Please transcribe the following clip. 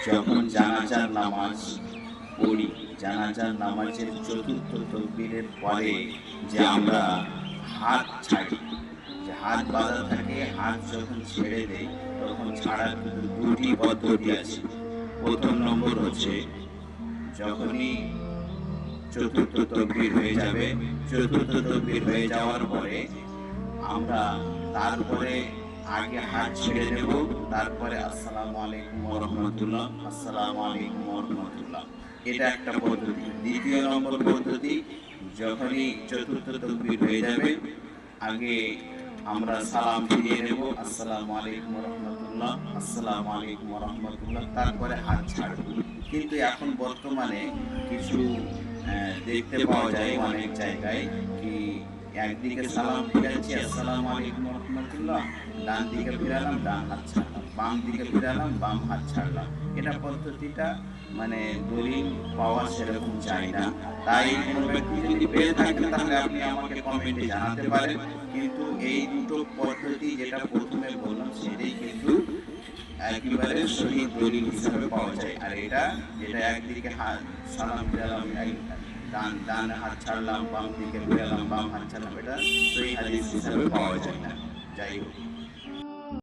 যখন জানাজার নামাজ পড়ি, জানাজার নামাজের চতুর্থ তকবীরের পরে যে আমরা হাত ছাড়ি, যে হাত বাঁধা থাকে, হাত যখন ছেড়ে দেই তখন ছাড়ার কিন্তু দুটি পদ্ধতি আছে। প্রথম নম্বর হচ্ছে যখনই চতুর্থ তকবীর হয়ে যাবে, চতুর্থ তকবীর হয়ে যাওয়ার পরে আমরা তারপরে আগে হাত ছেড়ে দেব, তারপরে আসসালামু আলাইকুম ওয়া রাহমাতুল্লাহ, আসসালামু আলাইকুম ওয়া রাহমাতুল্লাহ। এটা একটা পদ্ধতি। দ্বিতীয় নম্বর পদ্ধতি, যখনই চতুর্থ তাকবীর হয়ে যাবে আগে আমরা সালাম ফিরিয়ে নেব, আসসালামু আলাইকুম ওয়া রাহমাতুল্লাহ, আসসালামু আলাইকুম ওয়া রাহমাতুল্লাহ, তারপরে হাত ছাড়ব। কিন্তু এখন বর্তমানে কিছু দেখতে পাওয়া যায় অনেক জায়গায় কি একদিকে সালাম ফিরাচ্ছি আসসালামু আলাইকুম ওয়া রাহমাতুল্লাহ, ডান দিকে ফিরালাম ডান হাত ছাড়লাম, বাম দিকে ফিরালাম বাম হাত ছাড়লাম। এটা পদ্ধতিটা মানে দলিল পাওয়া সেরকম যায় না। তাই কোনো ব্যক্তি যদি পেয়ে থাকেন তাহলে আপনি আমাকে কমেন্টে জানাতে পারেন। কিন্তু এই দুটো পদ্ধতি যেটা প্রথমে বললাম সেটাই কিন্তু একেবারে সহি দলিল হিসাবে পাওয়া যায়। আর এটা যেটা একদিকে হাত সালাম ফিরালাম, ডান হাত ছাড়লাম বাম দিকে ফিরালাম বাম হাত ছাড়লাম, এটা সহি হাদিস হিসাবে পাওয়া যায় না। যাই হোক।